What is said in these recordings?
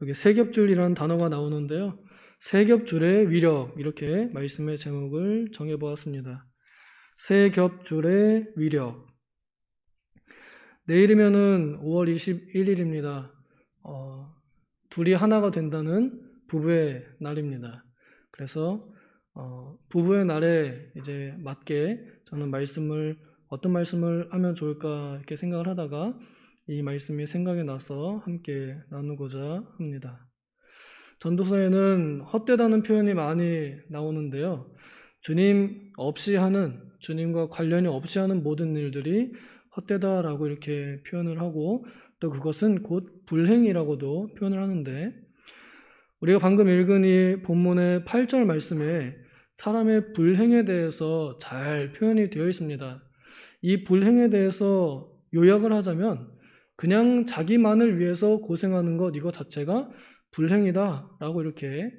여기 세겹줄이라는 단어가 나오는데요. 세겹줄의 위력, 이렇게 말씀의 제목을 정해보았습니다. 세겹줄의 위력. 내일이면은 5월 21일입니다. 둘이 하나가 된다는 부부의 날입니다. 그래서 부부의 날에 이제 맞게 저는 어떤 말씀을 하면 좋을까 이렇게 생각을 하다가 이 말씀이 생각이 나서 함께 나누고자 합니다. 전도서에는 헛되다는 표현이 많이 나오는데요. 주님과 관련이 없이 하는 모든 일들이 헛되다라고 이렇게 표현을 하고, 또 그것은 곧 불행이라고도 표현을 하는데, 우리가 방금 읽은 이 본문의 8절 말씀에 사람의 불행에 대해서 잘 표현이 되어 있습니다. 이 불행에 대해서 요약을 하자면 그냥 자기만을 위해서 고생하는 것, 이거 자체가 불행이다라고 이렇게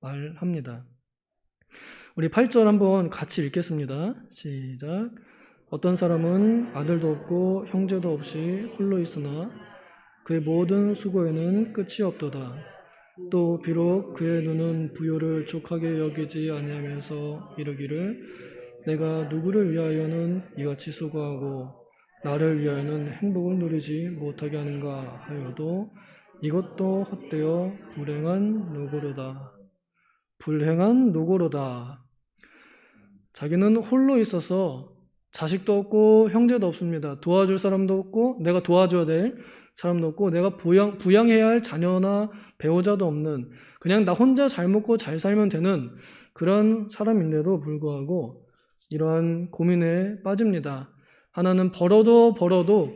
말합니다. 우리 8절 한번 같이 읽겠습니다. 시작. 어떤 사람은 아들도 없고 형제도 없이 홀로 있으나 그의 모든 수고에는 끝이 없도다. 또 비록 그의 눈은 부요를 족하게 여기지 아니하면서 이르기를 내가 누구를 위하여는 이같이 수고하고 나를 위하여는 행복을 누리지 못하게 하는가 하여도 이것도 헛되어 불행한 노고로다. 불행한 노고로다. 자기는 홀로 있어서 자식도 없고 형제도 없습니다. 도와줄 사람도 없고 내가 도와줘야 될 사람도 없고 내가 부양해야 할 자녀나 배우자도 없는, 그냥 나 혼자 잘 먹고 잘 살면 되는 그런 사람인데도 불구하고 이러한 고민에 빠집니다. 하나는 벌어도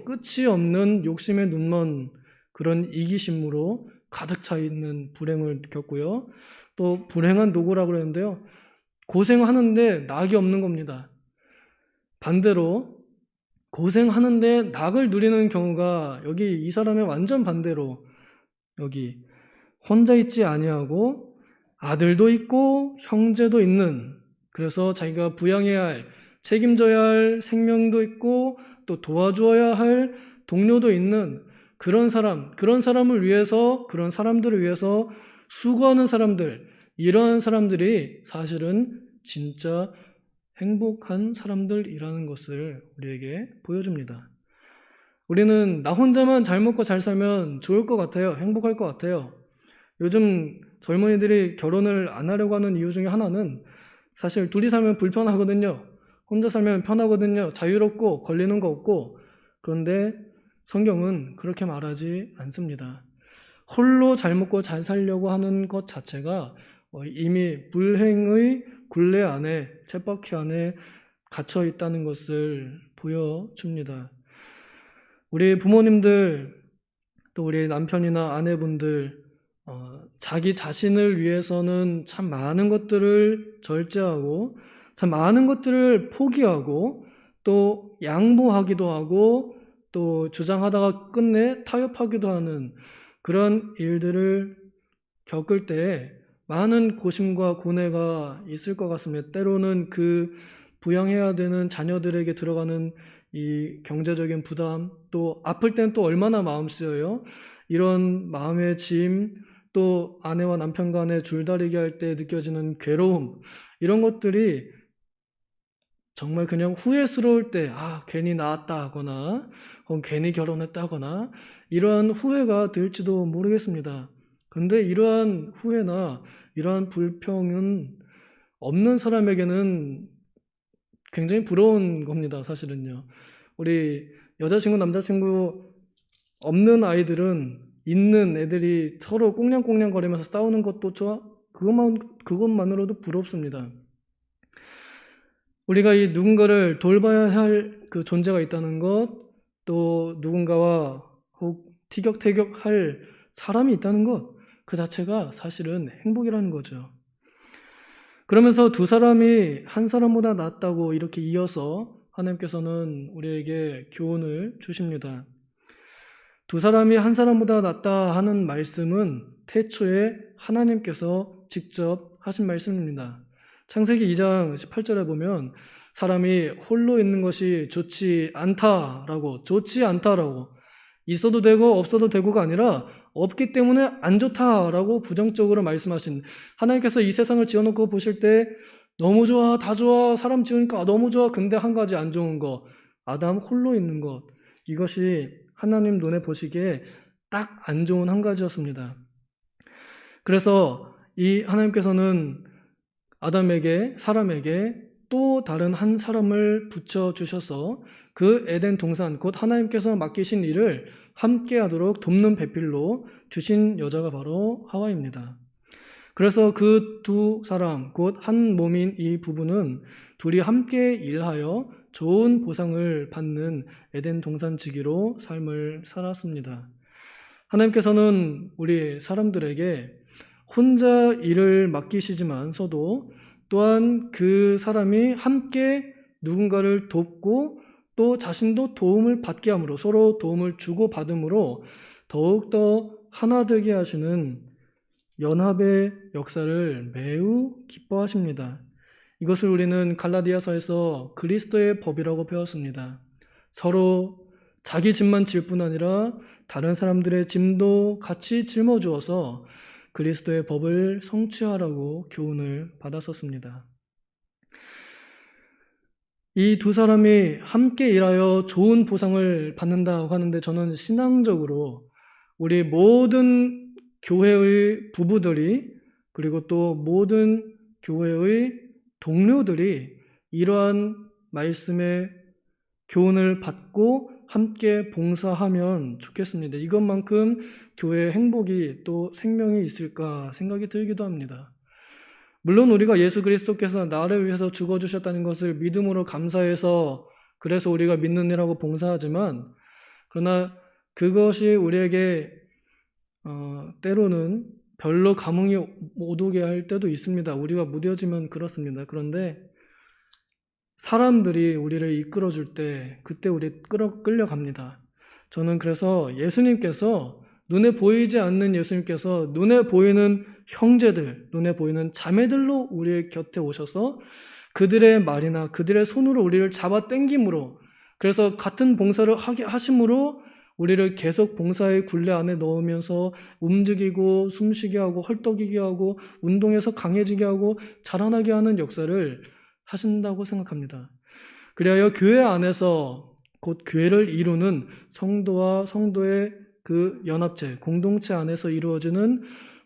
끝이 없는 욕심에 눈먼 그런 이기심으로 가득 차 있는 불행을 겪고요. 또 불행한 노고라고 그랬는데요. 고생하는데 낙이 없는 겁니다. 반대로 고생하는데 낙을 누리는 경우가 여기 이 사람의 완전 반대로, 여기 혼자 있지 아니하고 아들도 있고 형제도 있는, 그래서 자기가 부양해야 할, 책임져야 할 생명도 있고 또 도와주어야 할 동료도 있는 그런 사람을 위해서, 그런 사람들을 위해서 수고하는 사람들, 이런 사람들이 사실은 진짜 행복한 사람들이라는 것을 우리에게 보여줍니다. 우리는 나 혼자만 잘 먹고 잘 살면 좋을 것 같아요. 행복할 것 같아요. 요즘 젊은이들이 결혼을 안 하려고 하는 이유 중에 하나는 사실 둘이 살면 불편하거든요. 혼자 살면 편하거든요. 자유롭고 걸리는 거 없고. 그런데 성경은 그렇게 말하지 않습니다. 홀로 잘 먹고 잘 살려고 하는 것 자체가 이미 불행의 굴레 안에, 쳇바퀴 안에 갇혀 있다는 것을 보여줍니다. 우리 부모님들, 또 우리 남편이나 아내분들, 자기 자신을 위해서는 참 많은 것들을 절제하고 참 많은 것들을 포기하고 또 양보하기도 하고 또 주장하다가 끝내 타협하기도 하는 그런 일들을 겪을 때 많은 고심과 고뇌가 있을 것 같습니다. 때로는 그 부양해야 되는 자녀들에게 들어가는 이 경제적인 부담, 또 아플 땐 또 얼마나 마음 쓰여요. 이런 마음의 짐, 또 아내와 남편 간의 줄다리기 할 때 느껴지는 괴로움, 이런 것들이 정말 그냥 후회스러울 때 괜히 낳았다 하거나 괜히 결혼했다 하거나 이러한 후회가 될지도 모르겠습니다. 그런데 이러한 후회나 이러한 불평은 없는 사람에게는 굉장히 부러운 겁니다. 사실은요. 우리 여자친구, 남자친구 없는 아이들은 있는 애들이 서로 꽁냥꽁냥 거리면서 싸우는 것도 그것만으로도 부럽습니다. 우리가 이 누군가를 돌봐야 할 그 존재가 있다는 것, 또 누군가와 혹 티격태격할 사람이 있다는 것, 그 자체가 사실은 행복이라는 거죠. 그러면서 두 사람이 한 사람보다 낫다고 이렇게 이어서 하나님께서는 우리에게 교훈을 주십니다. 두 사람이 한 사람보다 낫다 하는 말씀은 태초에 하나님께서 직접 하신 말씀입니다. 창세기 2장 18절에 보면 사람이 홀로 있는 것이 좋지 않다라고, 있어도 되고 없어도 되고가 아니라 없기 때문에 안 좋다라고 부정적으로 말씀하신, 하나님께서 이 세상을 지어놓고 보실 때 너무 좋아, 다 좋아, 사람 지으니까 너무 좋아, 근데 한 가지 안 좋은 거, 아담 홀로 있는 것, 이것이 하나님 눈에 보시기에 딱 안 좋은 한 가지였습니다. 그래서 이 하나님께서는 아담에게, 사람에게 또 다른 한 사람을 붙여주셔서 그 에덴 동산, 곧 하나님께서 맡기신 일을 함께 하도록 돕는 배필로 주신 여자가 바로 하와입니다. 그래서 그 두 사람, 곧 한 몸인 이 부부는 둘이 함께 일하여 좋은 보상을 받는 에덴 동산지기로 삶을 살았습니다. 하나님께서는 우리 사람들에게 혼자 일을 맡기시지만서도 또한 그 사람이 함께 누군가를 돕고 또 자신도 도움을 받게 함으로, 서로 도움을 주고받음으로 더욱더 하나 되게 하시는 연합의 역사를 매우 기뻐하십니다. 이것을 우리는 갈라디아서에서 그리스도의 법이라고 배웠습니다. 서로 자기 짐만 질 뿐 아니라 다른 사람들의 짐도 같이 짊어주어서 그리스도의 법을 성취하라고 교훈을 받았었습니다. 이 두 사람이 함께 일하여 좋은 보상을 받는다고 하는데, 저는 신앙적으로 우리 모든 교회의 부부들이, 그리고 또 모든 교회의 동료들이 이러한 말씀의 교훈을 받고 함께 봉사하면 좋겠습니다. 이것만큼 교회의 행복이 또 생명이 있을까 생각이 들기도 합니다. 물론 우리가 예수 그리스도께서 나를 위해서 죽어주셨다는 것을 믿음으로 감사해서, 그래서 우리가 믿는 이라고 봉사하지만, 그러나 그것이 우리에게 때로는 별로 감흥이 못 오게 할 때도 있습니다. 우리가 무뎌지면 그렇습니다. 그런데 사람들이 우리를 이끌어줄 때 그때 우리 끌려갑니다. 저는 그래서 예수님께서, 눈에 보이지 않는 예수님께서 눈에 보이는 형제들, 눈에 보이는 자매들로 우리의 곁에 오셔서 그들의 말이나 그들의 손으로 우리를 잡아 당김으로, 그래서 같은 봉사를 하심으로 우리를 계속 봉사의 굴레 안에 넣으면서 움직이고 숨쉬게 하고 헐떡이게 하고 운동해서 강해지게 하고 자라나게 하는 역사를 하신다고 생각합니다. 그리하여 교회 안에서, 곧 교회를 이루는 성도와 성도의 그 연합체, 공동체 안에서 이루어지는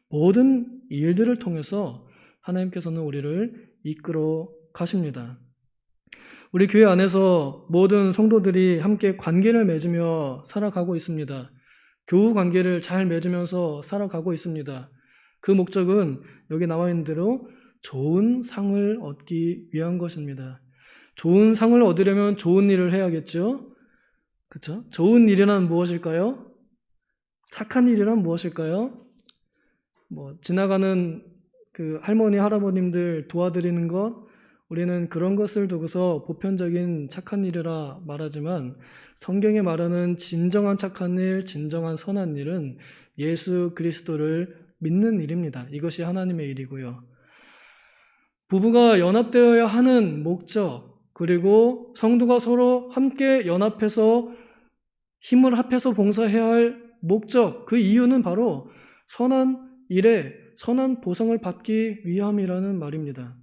모든 일들을 통해서 하나님께서는 우리를 이끌어 가십니다. 우리 교회 안에서 모든 성도들이 함께 관계를 맺으며 살아가고 있습니다. 교우 관계를 잘 맺으면서 살아가고 있습니다. 그 목적은 여기 나와 있는 대로 좋은 상을 얻기 위한 것입니다. 좋은 상을 얻으려면 좋은 일을 해야겠죠? 그렇죠? 좋은 일이란 무엇일까요? 착한 일이란 무엇일까요? 지나가는 그 할머니, 할아버님들 도와드리는 것, 우리는 그런 것을 두고서 보편적인 착한 일이라 말하지만, 성경에 말하는 진정한 착한 일, 진정한 선한 일은 예수 그리스도를 믿는 일입니다. 이것이 하나님의 일이고요. 부부가 연합되어야 하는 목적, 그리고 성도가 서로 함께 연합해서 힘을 합해서 봉사해야 할 목적, 그 이유는 바로 선한 일에 선한 보상을 받기 위함이라는 말입니다.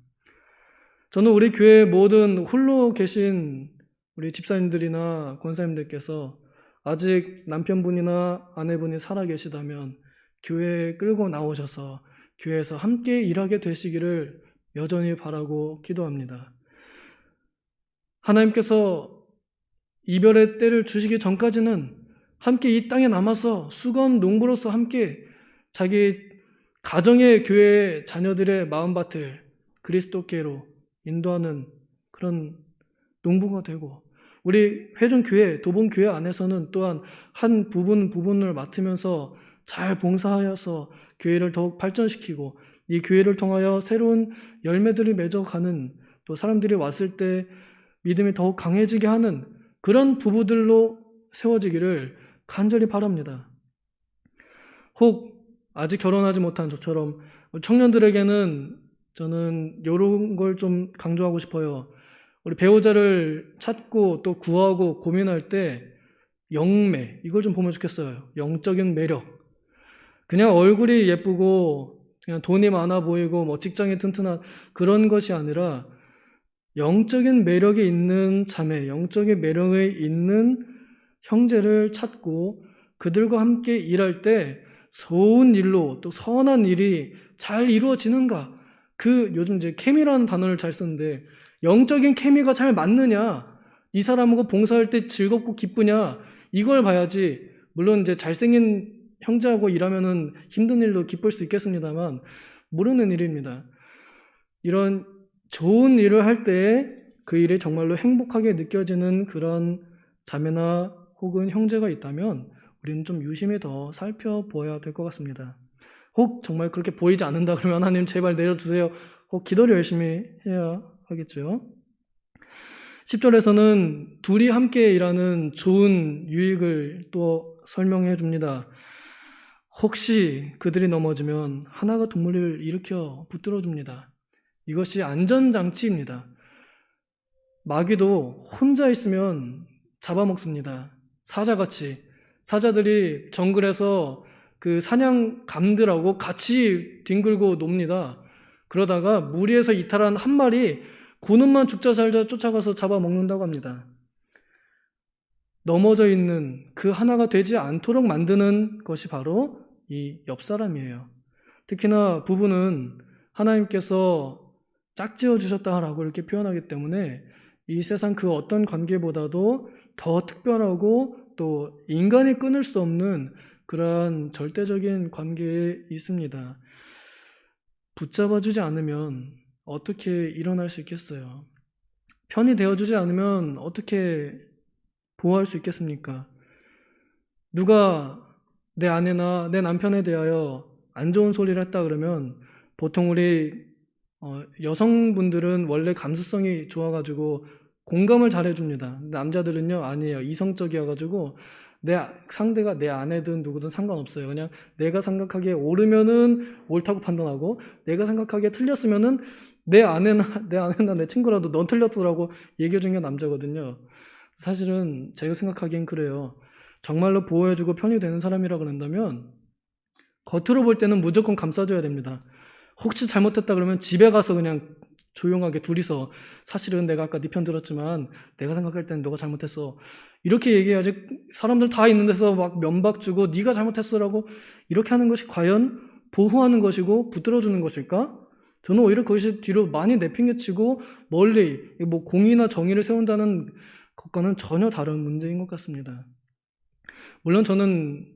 저는 우리 교회 모든 홀로 계신 우리 집사님들이나 권사님들께서 아직 남편분이나 아내분이 살아계시다면 교회에 끌고 나오셔서 교회에서 함께 일하게 되시기를 여전히 바라고 기도합니다. 하나님께서 이별의 때를 주시기 전까지는 함께 이 땅에 남아서 수건 농부로서 함께 자기 가정의 교회의 자녀들의 마음밭을 그리스도께로 인도하는 그런 농부가 되고, 우리 회중교회, 도봉교회 안에서는 또한 한 부분을 맡으면서 잘 봉사하여서 교회를 더욱 발전시키고 이 교회를 통하여 새로운 열매들이 맺어가는, 또 사람들이 왔을 때 믿음이 더욱 강해지게 하는 그런 부부들로 세워지기를 간절히 바랍니다. 혹 아직 결혼하지 못한 저처럼 청년들에게는 저는 이런 걸 좀 강조하고 싶어요. 우리 배우자를 찾고 또 구하고 고민할 때 영매, 이걸 좀 보면 좋겠어요. 영적인 매력. 그냥 얼굴이 예쁘고 그냥 돈이 많아 보이고 뭐 직장이 튼튼한 그런 것이 아니라 영적인 매력이 있는 자매, 영적인 매력이 있는 형제를 찾고 그들과 함께 일할 때 좋은 일로 또 선한 일이 잘 이루어지는가? 그 요즘 이제 케미라는 단어를 잘 쓰는데 영적인 케미가 잘 맞느냐? 이 사람하고 봉사할 때 즐겁고 기쁘냐? 이걸 봐야지. 물론 이제 잘생긴 형제하고 일하면은 힘든 일도 기쁠 수 있겠습니다만 모르는 일입니다. 이런 좋은 일을 할 때 그 일이 정말로 행복하게 느껴지는 그런 자매나 혹은 형제가 있다면 우리는 좀 유심히 더 살펴보아야 될 것 같습니다. 혹 정말 그렇게 보이지 않는다 그러면 하나님 제발 내려주세요. 혹 기도를 열심히 해야 하겠죠. 10절에서는 둘이 함께 일하는 좋은 유익을 또 설명해 줍니다. 혹시 그들이 넘어지면 하나가 동물을 일으켜 붙들어 줍니다. 이것이 안전장치입니다. 마귀도 혼자 있으면 잡아먹습니다. 사자같이. 사자들이 정글에서 그 사냥감들하고 같이 뒹굴고 놉니다. 그러다가 무리에서 이탈한 한 마리 고놈만 죽자 살자 쫓아가서 잡아먹는다고 합니다. 넘어져 있는 그 하나가 되지 않도록 만드는 것이 바로 이 옆사람이에요. 특히나 부부는 하나님께서 짝지어 주셨다라고 이렇게 표현하기 때문에 이 세상 그 어떤 관계보다도 더 특별하고 또 인간이 끊을 수 없는 그러한 절대적인 관계에 있습니다. 붙잡아주지 않으면 어떻게 일어날 수 있겠어요? 편이 되어주지 않으면 어떻게 보호할 수 있겠습니까? 누가 내 아내나 내 남편에 대하여 안 좋은 소리를 했다 그러면 보통 우리 여성분들은 원래 감수성이 좋아가지고 공감을 잘 해줍니다. 남자들은요 아니에요. 이성적이어가지고 상대가 내 아내든 누구든 상관없어요. 그냥 내가 생각하기에 옳으면은 옳다고 판단하고 내가 생각하기에 틀렸으면은 내 아내나 내 친구라도 넌 틀렸더라고 얘기해주는 게 남자거든요. 사실은 제가 생각하기엔 그래요. 정말로 보호해주고 편이 되는 사람이라 그런다면 겉으로 볼 때는 무조건 감싸줘야 됩니다. 혹시 잘못했다 그러면 집에 가서 그냥 조용하게 둘이서 사실은 내가 아까 네 편 들었지만 내가 생각할 때는 너가 잘못했어. 이렇게 얘기해야지 사람들 다 있는 데서 막 면박 주고 네가 잘못했어라고 이렇게 하는 것이 과연 보호하는 것이고 붙들어주는 것일까? 저는 오히려 그것이 뒤로 많이 내팽개치고 멀리 뭐 공의나 정의를 세운다는 것과는 전혀 다른 문제인 것 같습니다. 물론 저는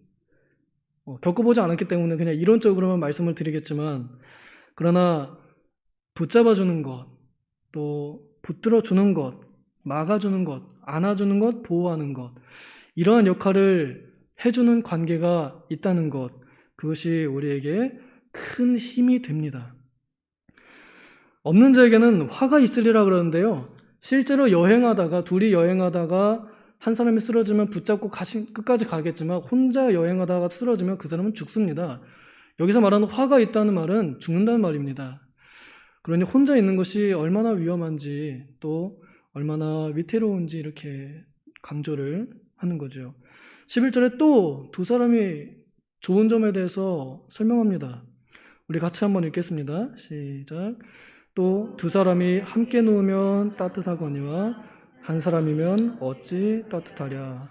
겪어보지 않았기 때문에 그냥 이론적으로만 말씀을 드리겠지만 그러나 붙잡아주는 것, 또 붙들어주는 것, 막아주는 것, 안아주는 것, 보호하는 것 이러한 역할을 해주는 관계가 있다는 것 그것이 우리에게 큰 힘이 됩니다. 없는 자에게는 화가 있으리라 그러는데요. 실제로 둘이 여행하다가 한 사람이 쓰러지면 붙잡고 끝까지 가겠지만 혼자 여행하다가 쓰러지면 그 사람은 죽습니다. 여기서 말하는 화가 있다는 말은 죽는다는 말입니다. 그러니 혼자 있는 것이 얼마나 위험한지 또 얼마나 위태로운지 이렇게 강조를 하는 거죠. 11절에 또 두 사람이 좋은 점에 대해서 설명합니다. 우리 같이 한번 읽겠습니다. 시작. 또 두 사람이 함께 누우면 따뜻하거니와 한 사람이면 어찌 따뜻하랴.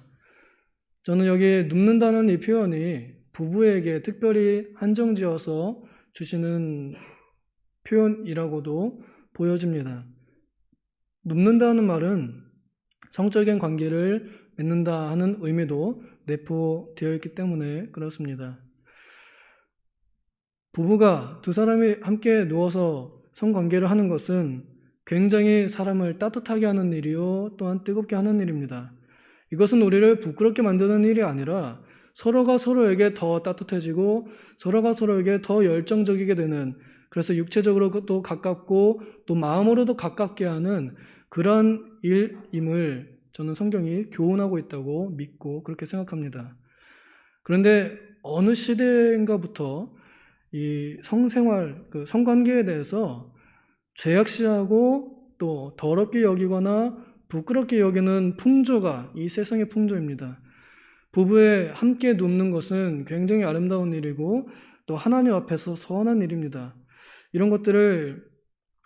저는 여기 눕는다는 이 표현이 부부에게 특별히 한정지어서 주시는 표현이라고도 보여집니다. 눕는다는 말은 성적인 관계를 맺는다 하는 의미도 내포되어 있기 때문에 그렇습니다. 부부가 두 사람이 함께 누워서 성관계를 하는 것은 굉장히 사람을 따뜻하게 하는 일이요 또한 뜨겁게 하는 일입니다. 이것은 우리를 부끄럽게 만드는 일이 아니라 서로가 서로에게 더 따뜻해지고 서로가 서로에게 더 열정적이게 되는 그래서 육체적으로도 가깝고 또 마음으로도 가깝게 하는 그런 일임을 저는 성경이 교훈하고 있다고 믿고 그렇게 생각합니다. 그런데 어느 시대인가부터 이 성생활, 그 성관계에 대해서 죄악시하고 또 더럽게 여기거나 부끄럽게 여기는 풍조가 이 세상의 풍조입니다. 부부에 함께 눕는 것은 굉장히 아름다운 일이고 또 하나님 앞에서 선한 일입니다. 이런 것들을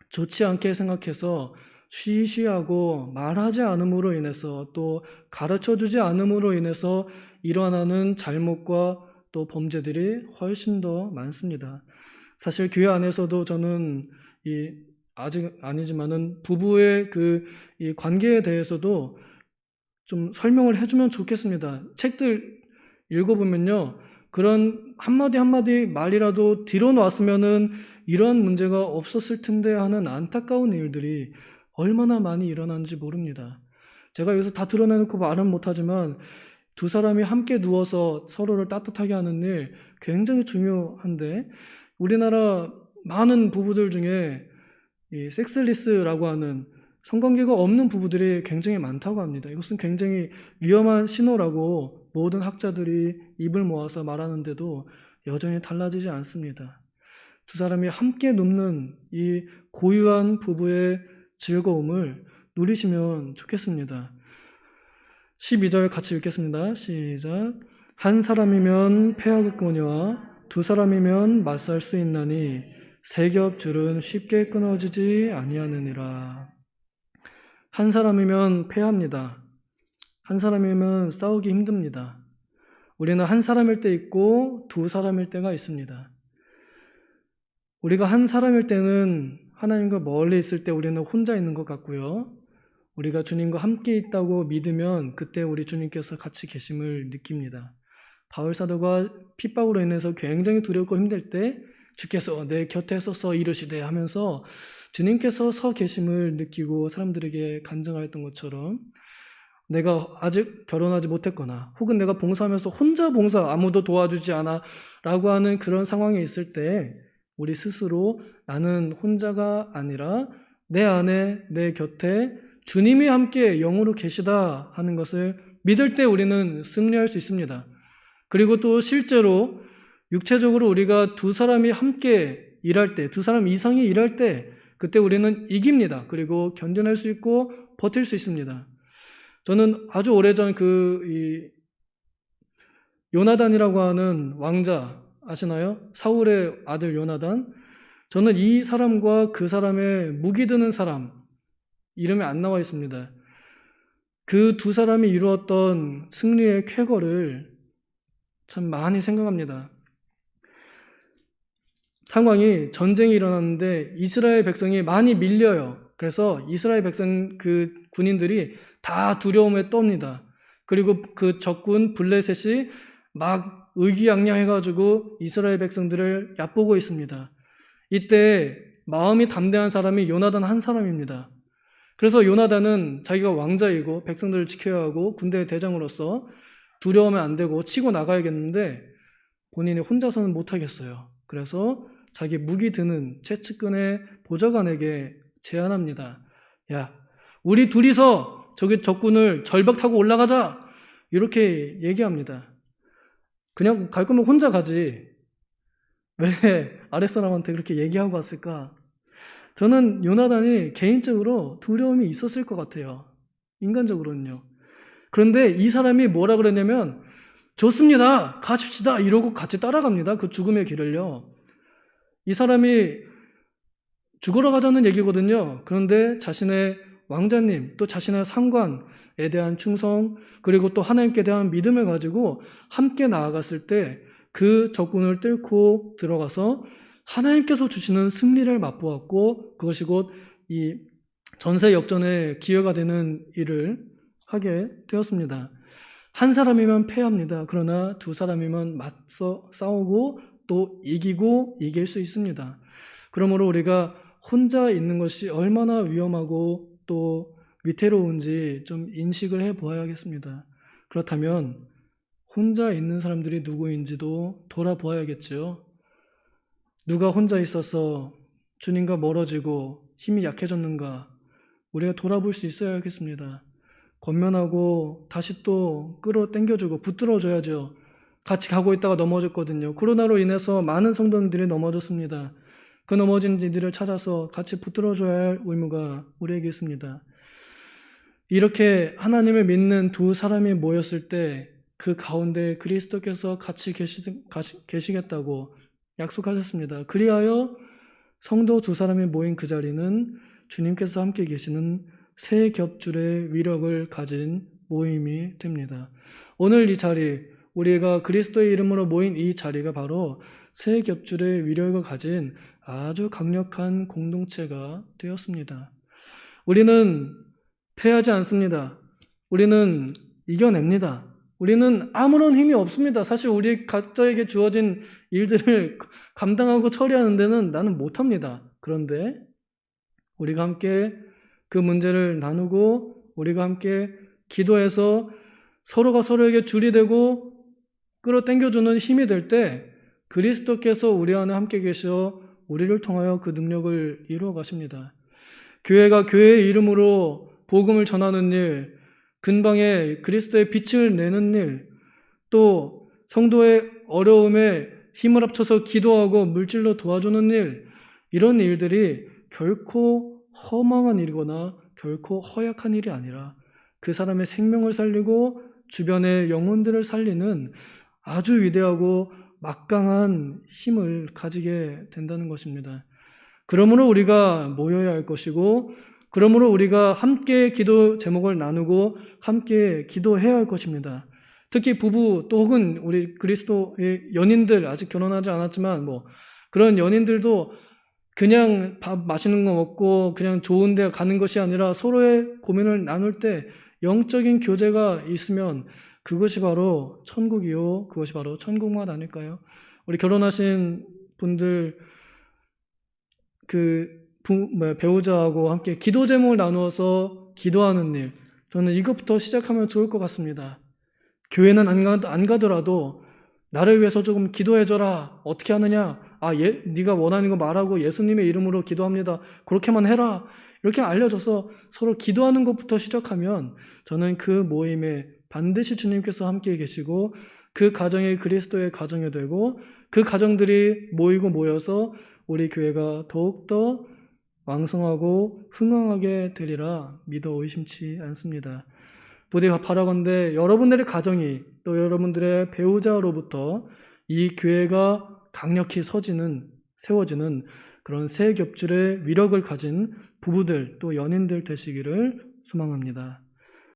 좋지 않게 생각해서 쉬쉬하고 말하지 않음으로 인해서 또 가르쳐주지 않음으로 인해서 일어나는 잘못과 또 범죄들이 훨씬 더 많습니다. 사실 교회 안에서도 저는 아직 아니지만은 부부의 이 관계에 대해서도 좀 설명을 해주면 좋겠습니다. 책들 읽어보면요, 그런 한마디 한마디 말이라도 뒤로놨으면은 이러한 문제가 없었을 텐데 하는 안타까운 일들이 얼마나 많이 일어나는지 모릅니다. 제가 여기서 다 드러내놓고 말은 못하지만 두 사람이 함께 누워서 서로를 따뜻하게 하는 일 굉장히 중요한데, 우리나라 많은 부부들 중에 이 섹스리스라고 하는 성관계가 없는 부부들이 굉장히 많다고 합니다. 이것은 굉장히 위험한 신호라고 모든 학자들이 입을 모아서 말하는데도 여전히 달라지지 않습니다. 두 사람이 함께 눕는 이 고유한 부부의 즐거움을 누리시면 좋겠습니다. 12절 같이 읽겠습니다. 시작. 한 사람이면 패하겠거니와 두 사람이면 맞설 수 있나니 세 겹 줄은 쉽게 끊어지지 아니하느니라. 한 사람이면 패합니다. 한 사람이면 싸우기 힘듭니다. 우리는 한 사람일 때 있고 두 사람일 때가 있습니다. 우리가 한 사람일 때는 하나님과 멀리 있을 때 우리는 혼자 있는 것 같고요. 우리가 주님과 함께 있다고 믿으면 그때 우리 주님께서 같이 계심을 느낍니다. 바울 사도가 핍박으로 인해서 굉장히 두렵고 힘들 때 주께서 내 곁에 서서 이르시되 하면서 주님께서 서 계심을 느끼고 사람들에게 간증하였던 것처럼, 내가 아직 결혼하지 못했거나 혹은 내가 봉사하면서 혼자 봉사 아무도 도와주지 않아 라고 하는 그런 상황에 있을 때 우리 스스로 나는 혼자가 아니라 내 안에 내 곁에 주님이 함께 영으로 계시다 하는 것을 믿을 때 우리는 승리할 수 있습니다. 그리고 또 실제로 육체적으로 우리가 두 사람이 함께 일할 때, 두 사람 이상이 일할 때 그때 우리는 이깁니다. 그리고 견뎌낼 수 있고 버틸 수 있습니다. 저는 아주 오래전 요나단이라고 하는 왕자 아시나요? 사울의 아들 요나단. 저는 이 사람과 그 사람의 무기 드는 사람 이름이 안 나와 있습니다. 그 두 사람이 이루었던 승리의 쾌거를 참 많이 생각합니다. 상황이 전쟁이 일어났는데 이스라엘 백성이 많이 밀려요. 그래서 이스라엘 백성 그 군인들이 다 두려움에 떱니다. 그리고 그 적군 블레셋이 막 의기양양해가지고 이스라엘 백성들을 얕보고 있습니다. 이때 마음이 담대한 사람이 요나단 한 사람입니다. 그래서 요나단은 자기가 왕자이고 백성들을 지켜야 하고 군대의 대장으로서 두려우면 안 되고 치고 나가야겠는데 본인이 혼자서는 못하겠어요. 그래서 자기 무기 드는 최측근의 보좌관에게 제안합니다. 야, 우리 둘이서 저기 적군을 절벽 타고 올라가자! 이렇게 얘기합니다. 그냥 갈 거면 혼자 가지. 왜 아랫사람한테 그렇게 얘기하고 왔을까? 저는 요나단이 개인적으로 두려움이 있었을 것 같아요. 인간적으로는요. 그런데 이 사람이 뭐라 그랬냐면 좋습니다. 가십시다. 이러고 같이 따라갑니다. 그 죽음의 길을요. 이 사람이 죽으러 가자는 얘기거든요. 그런데 자신의 왕자님, 또 자신의 상관에 대한 충성, 그리고 또 하나님께 대한 믿음을 가지고 함께 나아갔을 때 그 적군을 뚫고 들어가서 하나님께서 주시는 승리를 맛보았고 그것이 곧 이 전세 역전의 기회가 되는 일을 하게 되었습니다. 한 사람이면 패합니다. 그러나 두 사람이면 맞서 싸우고 또 이기고 이길 수 있습니다. 그러므로 우리가 혼자 있는 것이 얼마나 위험하고 또 위태로운지 좀 인식을 해보아야겠습니다. 그렇다면 혼자 있는 사람들이 누구인지도 돌아보아야겠죠. 누가 혼자 있어서 주님과 멀어지고 힘이 약해졌는가 우리가 돌아볼 수 있어야겠습니다. 권면하고 다시 또 끌어당겨주고 붙들어줘야죠. 같이 가고 있다가 넘어졌거든요. 코로나로 인해서 많은 성도님들이 넘어졌습니다. 그 넘어진 이들을 찾아서 같이 붙들어줘야 할 의무가 우리에게 있습니다. 이렇게 하나님을 믿는 두 사람이 모였을 때 그 가운데 그리스도께서 같이 계시겠다고 약속하셨습니다. 그리하여 성도 두 사람이 모인 그 자리는 주님께서 함께 계시는 세 겹줄의 위력을 가진 모임이 됩니다. 오늘 이 자리, 우리가 그리스도의 이름으로 모인 이 자리가 바로 세 겹줄의 위력을 가진 아주 강력한 공동체가 되었습니다. 우리는 패하지 않습니다. 우리는 이겨냅니다. 우리는 아무런 힘이 없습니다. 사실 우리 각자에게 주어진 일들을 감당하고 처리하는 데는 나는 못합니다. 그런데 우리가 함께 그 문제를 나누고 우리가 함께 기도해서 서로가 서로에게 줄이 되고 끌어당겨주는 힘이 될 때 그리스도께서 우리 안에 함께 계셔 우리를 통하여 그 능력을 이루어 가십니다. 교회가 교회의 이름으로 복음을 전하는 일, 근방에 그리스도의 빛을 내는 일, 또 성도의 어려움에 힘을 합쳐서 기도하고 물질로 도와주는 일, 이런 일들이 결코 허망한 일이거나 결코 허약한 일이 아니라 그 사람의 생명을 살리고 주변의 영혼들을 살리는 아주 위대하고 막강한 힘을 가지게 된다는 것입니다. 그러므로 우리가 모여야 할 것이고, 그러므로 우리가 함께 기도 제목을 나누고 함께 기도해야 할 것입니다. 특히 부부 또 혹은 우리 그리스도의 연인들, 아직 결혼하지 않았지만 그런 연인들도 그냥 밥 맛있는 거 먹고 그냥 좋은 데 가는 것이 아니라 서로의 고민을 나눌 때 영적인 교제가 있으면 그것이 바로 천국이요, 그것이 바로 천국만 아닐까요? 우리 결혼하신 분들 배우자하고 함께 기도 제목을 나누어서 기도하는 일, 저는 이것부터 시작하면 좋을 것 같습니다. 교회는 안 가더라도 나를 위해서 조금 기도해줘라. 어떻게 하느냐? 네가 원하는 거 말하고 예수님의 이름으로 기도합니다. 그렇게만 해라. 이렇게 알려줘서 서로 기도하는 것부터 시작하면 저는 그 모임에 반드시 주님께서 함께 계시고 그 가정이 그리스도의 가정이 되고 그 가정들이 모여서 우리 교회가 더욱더 왕성하고 흥왕하게 되리라 믿어 의심치 않습니다. 부디 바라건대 여러분들의 가정이 또 여러분들의 배우자로부터 이 교회가 강력히 세워지는 그런 세 겹줄의 위력을 가진 부부들 또 연인들 되시기를 소망합니다.